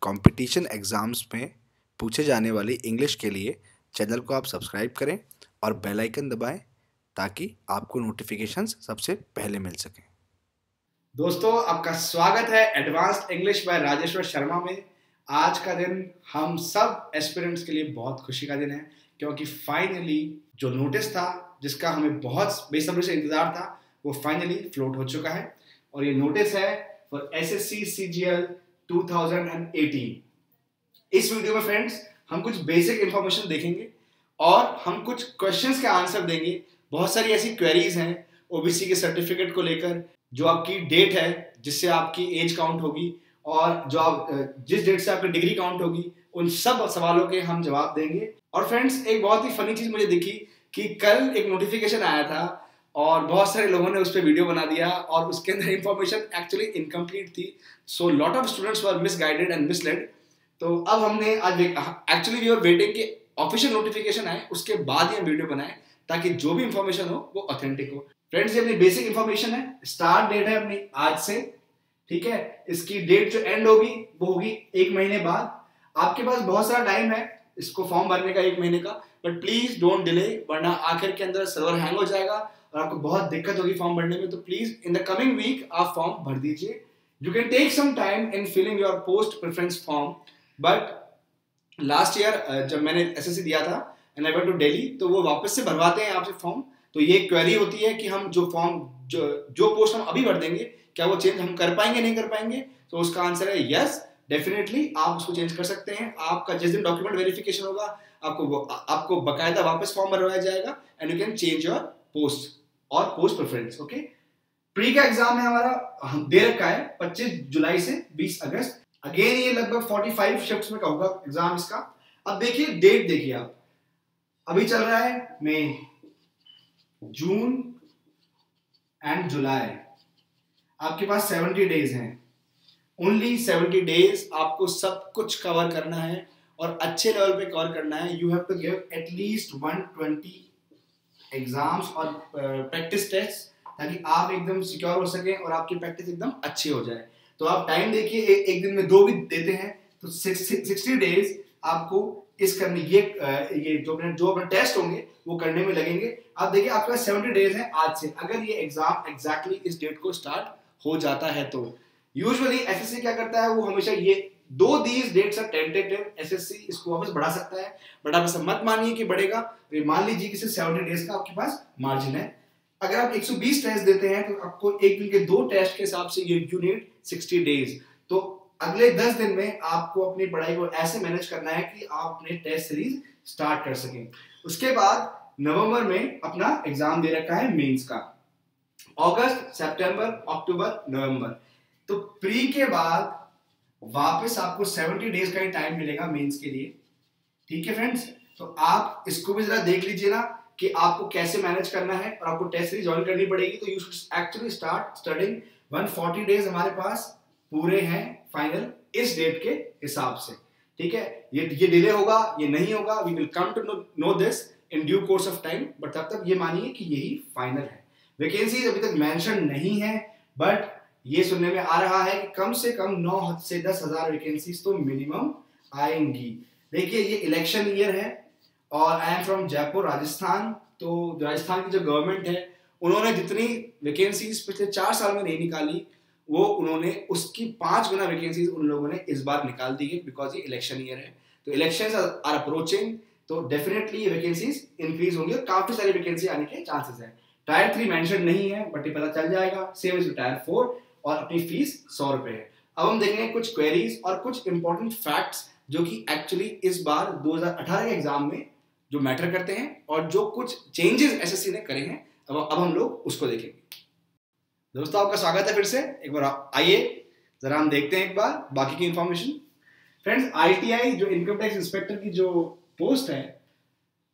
Competition exams में पूछे जाने वाली इंग्लिश के लिए चैनल को आप सब्सक्राइब करें और बेल आइकन दबाएं ताकि आपको नोटिफिकेशंस सबसे पहले मिल सकें। दोस्तों, आपका स्वागत है advanced English by Rajeshwar Sharma में। आज का दिन हम सब एस्पिरेंट्स के लिए बहुत खुशी का दिन है, क्योंकि फाइनली जो नोटिस था, जिसका हमें बहुत बेसब्री से इंतजार था, वो फाइनली फ्लोट हो चुका है। और ये नोटिस है फॉर एसएससी सीजीएल 2018। इस वीडियो में फ्रेंड्स हम कुछ बेसिक इंफॉर्मेशन देखेंगे और हम कुछ क्वेश्चंस के आंसर देंगे। बहुत सारी ऐसी क्वेरीज हैं ओबीसी के सर्टिफिकेट को लेकर, जो आपकी डेट है जिससे आपकी एज काउंट होगी, और जो आप जिस डेट से आपकी डिग्री काउंट होगी, उन सब सवालों के हम जवाब देंगे। और फ्रेंड्स, एक बहुत ही फनी चीज मुझे दिखी कि कल एक नोटिफिकेशन आया था और बहुत सारे लोगों ने उस पर वीडियो बना दिया और उसके अंदर इंफॉर्मेशन एक्चुअली इनकम्प्लीट थी। So lot of students were misguided and misled. तो अब हमने आज एक्चुअली वी आर वेटिंग कि ऑफिशियल नोटिफिकेशन आए, उसके बाद ही हम वीडियो बनाएं ताकि जो भी इंफॉर्मेशन हो वो ऑथेंटिक हो। फ्रेंड्स, ये अपनी बेसिक इंफॉर्मेशन है। स्टार्ट डेट है अपनी आज से, ठीक है। इसकी डेट जो एंड होगी वो होगी 1 महीने बाद। आपके पास बहुत सारा टाइम है इसको फॉर्म भरने का, 1 महीने का, बट प्लीज डोंट डिले, वरना आखिर के अंदर सर्वर हैंग हो जाएगा और आपको बहुत दिक्कत होगी फॉर्म भरने में। तो please in the coming week आप फॉर्म भर दीजिए। You can take some time in filling your post preference form, but last year जब मैंने एसएससी दिया था and I went to Delhi, तो वो वापस से भरवाते हैं आपसे फॉर्म। तो ये क्वेरी होती है कि हम जो फॉर्म जो पोस्ट हम अभी भर देंगे, क्या वो चेंज हम कर पाएंगे, नहीं कर पाएंगे? तो उसका आंसर है यस, डेफिनेटली आप उसको चेंज कर सकते हैं। आपका जिस दिन डॉक्यूमेंट वेरिफिकेशन होगा, आपको बकायदा वापस फॉर्म भरवाया जाएगा and you can change your post और पोस्ट प्रेफरेंस। ओके, प्री का एग्जाम है हमारा, दे रखा है 25 जुलाई से 20 अगस्त। अगेन ये लगभग 45 शिफ्ट्स में का होगा एग्जाम इसका। अब देखिए डेट, देखिए आप, अभी चल रहा है मई, जून एंड जुलाई। आपके पास 70 डेज हैं, ओनली 70 डेज। आपको सब कुछ कवर करना है और अच्छे लेवल पे कवर करना है। You have to give at least 120 exams और प्रैक्टिस टेस्ट, ताकि आप एकदम सिक्योर हो सके और आपकी प्रैक्टिस एकदम अच्छी हो जाए। तो आप टाइम देखिए, एक दिन में 2 भी देते हैं तो 60 डेज आपको इस करने ये जो अपने टेस्ट होंगे वो करने में लगेंगे। आप देखिए आपके पास 70 डेज हैं आज से, अगर ये एग्जाम एग्जैक्टली इस डेट को स्टार्ट हो जाता है तो। यूजुअली एसएससी क्या करता है, वो हमेशा ये दो these dates are tentative, SSC इसको वापस बढ़ा सकता है, बट आप ऐसा मत मानिए कि बढ़ेगा। मान लीजिए कि 70 डेज का आपके पास मार्जिन है। अगर आप 120 टेस्ट देते हैं तो आपको एक दिन के 2 टेस्ट के हिसाब से यू नीड 60 डेज। तो अगले 10 दिन में आपको अपनी पढ़ाई को ऐसे मैनेज करना है कि आप अपने टेस्ट सीरीज स्टार्ट कर सकें। उसके बाद नवंबर में अपना एग्जाम दे रखा है मेंस का, अगस्त, सितंबर, अक्टूबर, नवंबर। तो प्री के बाद वापस आपको 70 डेज का ही टाइम मिलेगा मेंस के लिए, ठीक है फ्रेंड्स। तो आप इसको भी जरा देख लीजिए ना कि आपको कैसे मैनेज करना है, और आपको टेस्ट सीरीज ज्वाइन करनी पड़ेगी। तो you should actually start studying. 140 days हमारे पास पूरे हैं फाइनल इस डेट के हिसाब से, ठीक है। ये डिले होगा, ये नहीं होगा, we will come to know this in due course of time, but तब तक ये मानिए कि यही फाइनल है। वैकेंसीज अभी तक मेंशन नहीं है, बट ये सुनने में आ रहा है कि कम से कम 9 से 10 हजार वैकेंसीज तो मिनिमम आएंगी। देखिए ये इलेक्शन ईयर है और I am from Jaipur, Rajasthan. तो राजस्थान की जो गवर्नमेंट है, उन्होंने जितनी वैकेंसीज पिछले 4 साल में नहीं निकाली, वो उन्होंने उसकी 5 गुना वैकेंसीज उन लोगों ने इस बार निकाल दी है, बिकॉज ये इलेक्शन ईयर है। तो इलेक्शंस आर अप्रोचिंग, तो डेफिनेटली ये वैकेंसीज इंक्रीज होंगी और काफी सारी वैकेंसी आने के चांसेस है। टायर 3 मेंशन नहीं है, बट ये पता चल जाएगा। सेम इज टायर 4 और अपनी फीस 100 रुपए है। अब हम देखेंगे कुछ क्वेरीज और कुछ इंपॉर्टेंट फैक्ट्स जो कि एक्चुअली इस बार 2018 के एग्जाम में जो मैटर करते हैं और जो कुछ चेंजेस एसएससी ने करे हैं, अब हम लोग उसको देखेंगे। दोस्तों, आपका स्वागत है फिर से एक बार। आइए जरा हम देखते हैं एक बार बाकी की इंफॉर्मेशन। फ्रेंड्स, आईटीआई जो इनकम टैक्स इंस्पेक्टर की जो पोस्ट है,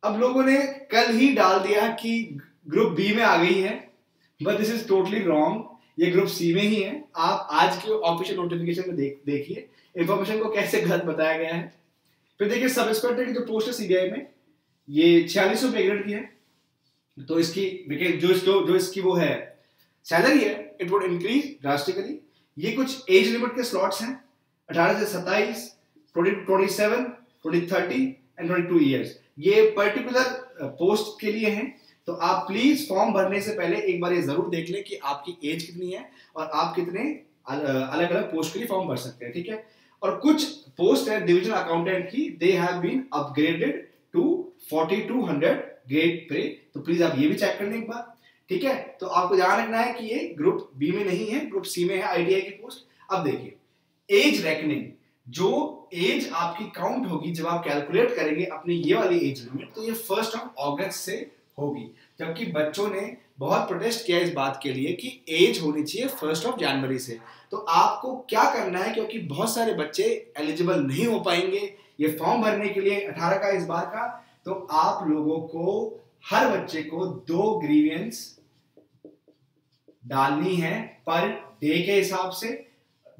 अब लोगों ने कल ही डाल दिया कि ग्रुप बी में आ गई है, but this is totally wrong. ये ग्रुप सी में ही है। आप आज के ऑफिशियल नोटिफिकेशन में देखिए इंफॉर्मेशन को कैसे गलत बताया गया है। फिर देखिए सब इंस्पेक्टर की जो पोस्ट है सीबीआई में, ये 4600 पे ग्रेड की है। तो इसकी जो इसकी वो है सैलरी है, इट वुड इंक्रीज ड्रास्टिकली। ये कुछ एज लिमिट के स्लॉट्स हैं, 18 से 27, 27, 30 एंड 22 ईयर्स, ये पर्टिकुलर पोस्ट के लिए हैं। तो आप प्लीज फॉर्म भरने से पहले एक बार ये जरूर देख लें कि आपकी एज कितनी है और आप कितने अलग अलग पोस्ट के लिए फॉर्म भर सकते हैं, ठीक है। और कुछ पोस्ट है डिविजनल अकाउंटेंट की, they have been upgraded to 4200 grade pay, तो प्लीज आप ये भी चेक कर लें एक बार, ठीक है। तो आपको ध्यान रखना है कि ये ग्रुप बी में नहीं है, ग्रुप सी में है आईटीआई की पोस्ट। अब देखिए एज रेकनिंग, जो एज आपकी काउंट होगी जब आप कैलकुलेट करेंगे अपनी ये वाली एज लिमिट, तो ये 1 अगस्त से होगी। जबकि बच्चों ने बहुत प्रोटेस्ट किया इस बात के लिए कि एज होनी चाहिए 1 जनवरी से। तो आपको क्या करना है, क्योंकि बहुत सारे बच्चे एलिजिबल नहीं हो पाएंगे ये फॉर्म भरने के लिए 18 का इस बार का, तो आप लोगों को हर बच्चे को 2 ग्रीवियंस डालनी है पर डे के हिसाब से।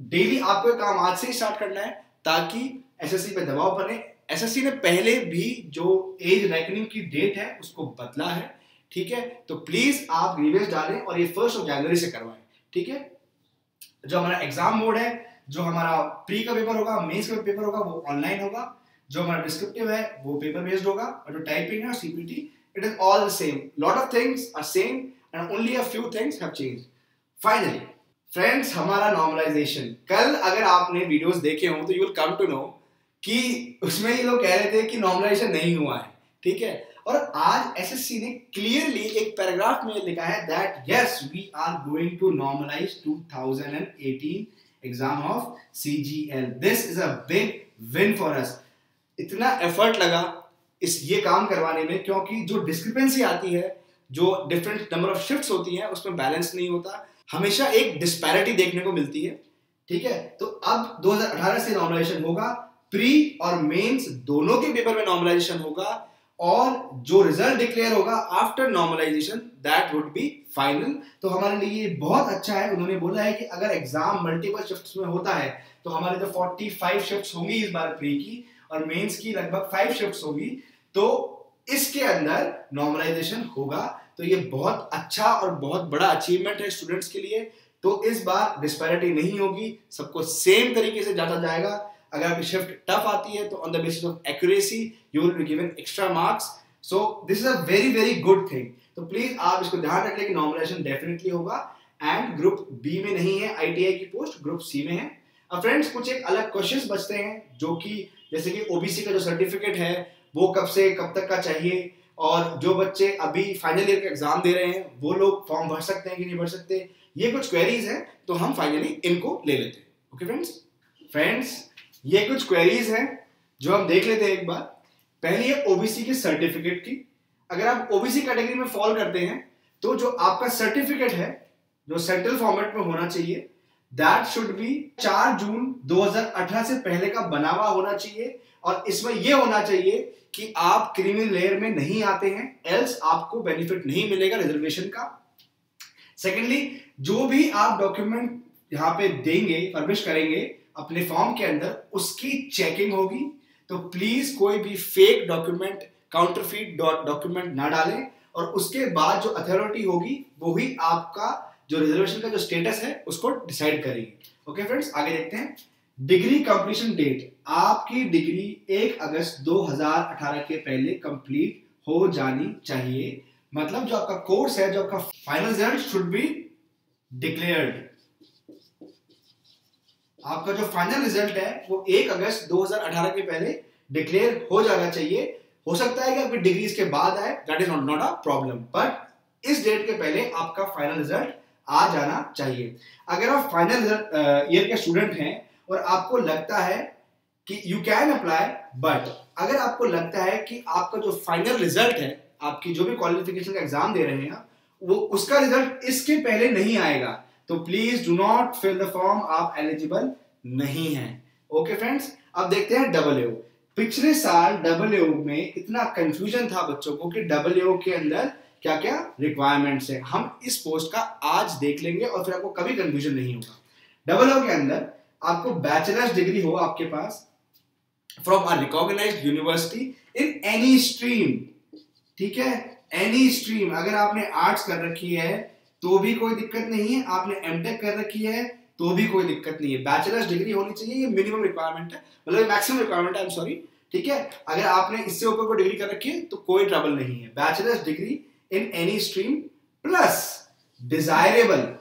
डेली आपको काम आज से ही स्टार्ट करना है ताकि एसएससी पे दबाव बने। एसएससी ने पहले भी जो एज रेकनिंग की डेट है उसको बदला है, ठीक है। तो प्लीज आप ग्रीवियंस डालें और ये 1 जनवरी से करवाएं, ठीक है। जो हमारा एग्जाम मोड है, जो हमारा प्री का पेपर होगा, मेंस का पेपर होगा, वो ऑनलाइन होगा। जो हमारा डिस्क्रिप्टिव है वो पेपर बेस्ड होगा, और जो टाइपिंग है CPT, it is all the same. Lot of things are same and only a few things have changed. Finally friends, हमारा नॉर्मलाइजेशन, कल अगर आपने वीडियोस देखे हो तो you will come to know कि उसमें ये लोग कह रहे थे कि नॉर्मलाइजेशन नहीं हुआ है, ठीक है। और आज एसएससी ने क्लियरली एक पैराग्राफ में लिखा है that yes we are going to normalise 2018 exam of CGL. This is a big win for us. इतना एफर्ट लगा इस ये काम करवाने में, क्योंकि जो डिस्क्रिपेंसी आती है, जो डिफरेंट नंबर ऑफ शिफ्ट्स होती हैं, उसमें बैलेंस नहीं होता, हमेशा एक डिस्पैरिटी देखने को मिलती है, ठीक है। तो अब 2018 से नॉर्मलाइजेशन होगा, प्री और मेंस दोनों के पेपर में नॉर्मलाइजेशन होगा, और जो रिजल्ट डिक्लेयर होगा after normalisation that would be final. तो हमारे लिए ये बहुत अच्छा है। उन्होंने बोला है कि अगर एग्जाम मल्टीपल शिफ्ट्स में होता है तो हमारे जो 45 शिफ्ट्स होंगी इस बार प्री की, और मेंस की लगभग 5 शिफ्ट्स होगी, तो इसके अंदर नॉर्मलाइजेशन होगा। तो ये बहुत अच्छा और बहुत बड़ा अचीवमेंट है स्टूडेंट्स के लिए। तो इस बार डिस्पैरिटी नहीं होगी, सबको सेम तरीके से जांचा जाएगा। अगर आपकी शिफ्ट टफ आती है तो on the basis of accuracy you will be given extra marks. So this is a very very good thing. तो प्लीज आप इसको ध्यान रख लें कि नॉर्मलाइजेशन डेफिनेटली होगा, एंड ग्रुप बी में नहीं है आईटीआई की पोस्ट, ग्रुप सी में है। अब फ्रेंड्स कुछ एक अलग क्वेश्चंस बचते हैं, जो कि जैसे कि ओबीसी का जो सर्टिफिकेट है वो कब से कब तक का चाहिए, और जो बच्चे अभी फाइनल ईयर का एग्जाम दे रहे हैं वो लोग फॉर्म भर सकते हैं कि नहीं भर सकते, ये कुछ क्वेरीज हैं। तो हम फाइनली इनको ले लेते हैं। ओके फ्रेंड्स ये कुछ क्वेरीज हैं जो हम देख लेते हैं एक बार। पहली है ओबीसी के सर्टिफिकेट की। अगर आप ओबीसी कैटेगरी में फॉल करते हैं तो जो आपका सर्टिफिकेट है जो सेंट्रल फॉर्मेट में होना चाहिए, दैट शुड बी 4 जून 2018 से पहले का बना हुआ होना चाहिए, और इसमें यह होना चाहिए कि आप क्रीमी लेयर में नहीं आते हैं, एल्स आपको बेनिफिट नहीं मिलेगा रिजर्वेशन का। सेकेंडली, जो भी आप डॉक्यूमेंट यहां पे देंगे, फर्निश करेंगे अपने फॉर्म के अंदर, उसकी चेकिंग होगी। तो प्लीज कोई भी फेक डॉक्यूमेंट, काउंटरफीट डॉक्यूमेंट ना डालें, और उसके बाद जो अथॉरिटी होगी वो ही आपका जो रिजर्वेशन का जो स्टेटस है उसको डिसाइड करेगी। ओके फ्रेंड्स, आगे देखते हैं। डिग्री कंप्लीशन डेट, आपकी डिग्री 1 अगस्त 2018 के पहले कंप्लीट हो जानी चाहिए। मतलब जो आपका कोर्स है, जो आपका final result should be declared. आपका जो फाइनल रिजल्ट है वो 1 अगस्त 2018 के पहले डिक्लेयर हो जाना चाहिए। हो सकता है कि आपकी डिग्री इसके बाद आए, that is not a problem, but इस डेट के पहले आपका फाइनल रिजल्ट आ जाना चाहिए। अगर आप फाइनल ईयर के स्टूडेंट हैं और आपको लगता है कि यू कैन अप्लाई, बट अगर आपको लगता है कि आपका जो फाइनल रिजल्ट है, आपकी जो भी क्वालिफिकेशन का एग्जाम दे रहे हैं वो उसका रिजल्ट इसके पहले नहीं आएगा, तो please do not fill the form, आप एलिजिबल नहीं हैं। ओके फ्रेंड्स, अब देखते हैं डबल ए। पिछले साल डबल ए में इतना कंफ्यूजन था बच्चों को कि डबल ए के अंदर क्या क्या रिक्वायरमेंट्स है। हम इस पोस्ट का आज देख लेंगे और फिर आपको कभी कंफ्यूजन नहीं होगा। डबल ओ के अंदर आपको बैचलर्स डिग्री हो आपके पास from a recognised university in any stream, ठीक है, एनी स्ट्रीम। अगर आपने आर्ट्स कर रखी है तो भी कोई दिक्कत नहीं है, आपने एमटेक कर रखी है तो भी कोई दिक्कत नहीं है। बैचलर्स डिग्री होनी चाहिए, ये मिनिमम रिक्वायरमेंट है, मतलब मैक्सिमम रिक्वायरमेंट है, आई एम सॉरी, ठीक है। अगर आपने इससे ऊपर कोई डिग्री कर रखी है तो कोई ट्रबल नहीं है। Bachelors degree in any stream plus desirable,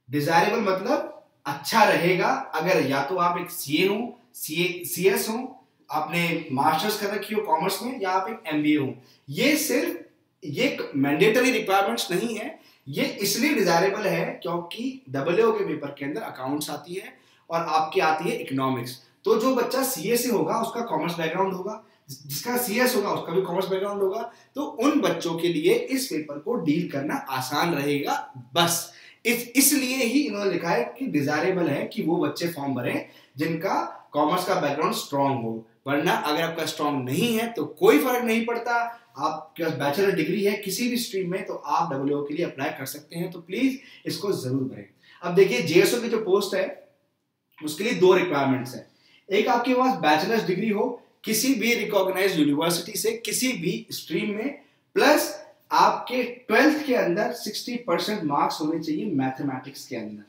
desirable मतलब अच्छा रहेगा अगर या तो आप एक सीए हो, सीएस हो, आपने मास्टर्स कर रखी हो कॉमर्स में, या आप एक एमबीए हो। ये सिर्फ ये मैंडेटरी रिक्वायरमेंट्स नहीं है, ये इसलिए डिजायरेबल है क्योंकि डब्ल्यूओ के पेपर के अंदर अकाउंट्स आती है और आपकी आती है इकोनॉमिक्स। तो जो बच्चा सीए से होगा उसका कॉमर्स बैकग्राउंड होगा, जिसका सीएस होगा उसका भी कॉमर्स बैकग्राउंड होगा, तो उन बच्चों के लिए इस पेपर को डील करना आसान रहेगा। बस इसलिए ही इन्होंने लिखा है कि डिजायरेबल है कि वो बच्चे फॉर्म भरें जिनका कॉमर्स का बैकग्राउंड स्ट्रांग हो, वरना अगर आपका स्ट्रांग नहीं है तो कोई फर्क नहीं पड़ता। आपके पास बैचलर डिग्री है किसी भी स्ट्रीम में तो आप डब्ल्यूओ के लिए अप्लाई कर सकते हैं, तो प्लीज इसको जरूर भरें। अब देखिए जेएसओ की जो पोस्ट है उसके लिए दो रिक्वायरमेंट्स है। एक आपके पास बैचलर्स डिग्री हो किसी भी रिकॉग्नाइज्ड यूनिवर्सिटी से किसी भी स्ट्रीम में, प्लस आपके 12th के अंदर 60% मार्क्स होने चाहिए मैथमेटिक्स के अंदर।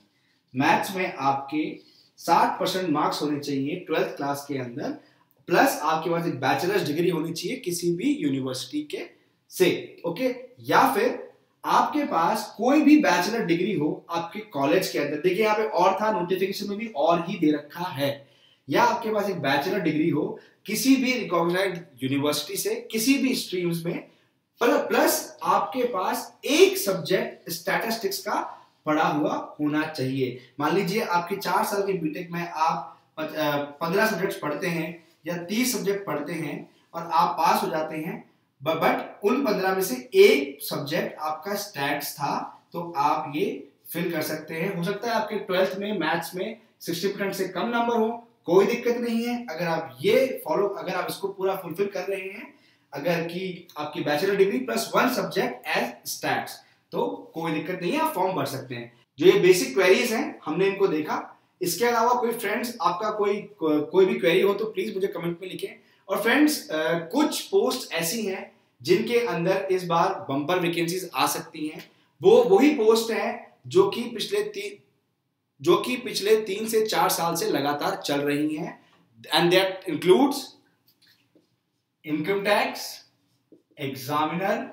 मैथ्स में आपके 60% मार्क्स होने चाहिए 12th क्लास के अंदर, प्लस आपके पास एक बैचलर्स डिग्री होनी चाहिए किसी भी यूनिवर्सिटी के से, ओके। या फिर आपके पास कोई भी बैचलर डिग्री हो आपके कॉलेज के अंदर, देखिए यहाँ पे और था, नोटिफिकेशन में भी और ही दे रखा है, या आपके पास एक बैचलर डिग्री हो किसी भी रिकॉग्नाइज्ड यूनिवर्सिटी से किसी भी स्ट्रीम्स में, प्लस आपके पास एक सब्जेक्ट स्टैटिस्टिक्स का पढ़ा हुआ होना चाहिए। मान लीजिए आपके 4 साल के बीटेक में आप 15 सब्जेक्ट्स पढ़ते हैं या 30 सब्जेक्ट पढ़ते हैं और आप पास हो जाते हैं, बट उन 15 में से एक सब्जेक्ट आपका स्टैट्स था, तो आप ये फिल कर सकते हैं। हो सकता है आपके 12th में मैथ्स में 60% से कम नंबर हो, कोई दिक्कत नहीं है। अगर आप ये अगर आप इसको पूरा फुलफिल कर रहे हैं, अगर कि आपकी bachelor degree plus 1 subject as stats, तो कोई दिक्कत नहीं है, आप फॉर्म भर सकते हैं। जो ये बेसिक क्वेरीज हैं हमने इनको देखा। इसके अलावा कोई फ्रेंड्स आपका कोई भी क्वेरी हो तो प्लीज मुझे कमेंट में लिखें। और फ्रेंड्स कुछ पोस्ट ऐसी हैं जिनके अंदर इस बार बम्पर वैकेंसीज आ सकती हैं। वो वही पोस्ट हैं जो कि पिछले 3 से 4 साल से लगातार चल रही हैं, and that includes income tax, examiner,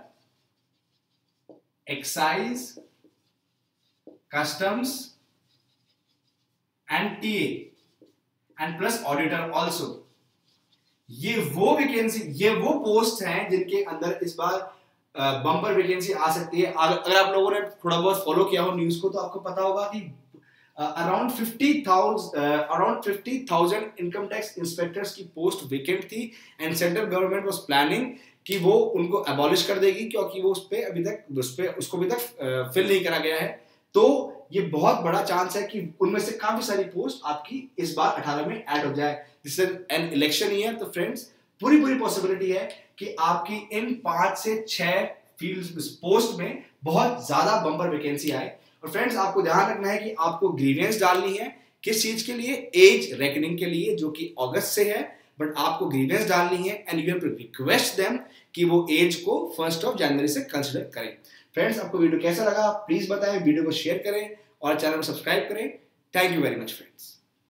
excise, customs and TA and plus auditor also. ये वो पोस्ट हैं जिनके अंदर इस बार बम्पर वैकेंसी आ सकती है। अगर आप लोगों ने थोड़ा बहुत फॉलो किया हो न्यूज को तो आपको पता होगा कि अराउंड 50,000 इनकम टैक्स इंस्पेक्टर्स की पोस्ट वेकेंट थी, and central government was planning कि वो उनको एबॉलिश कर देगी क्योंकि वो उसको अभी तक फिल नहीं करा गया है। तो ये बहुत बड़ा चांस है कि उनमें से काफी सारी पोस्ट आपकी इस बार 18 में ऐड हो जाए, this is an election year. तो फ्रेंड्स पूरी पॉसिबिलिटी है कि आपकी इन 5 से 6 फील्ड पोस्ट में बहुत ज्यादा बम्पर वैकेंसी आए। और फ्रेंड्स आपको ध्यान रखना है कि आपको ग्रीवेंस डालनी है किस चीज के लिए, एज रेकनिंग के लिए, जो कि अगस्त से है, बट आपको ग्रीवेंस डालनी है and you have to request them कि वो एज को 1 जनवरी से कंसिडर करें। फ्रेंड्स आपको वीडियो कैसा लगा प्लीज बताएं, वीडियो को शेयर करें और चैनल को सब्सक्राइब करें। Thank you very much friends.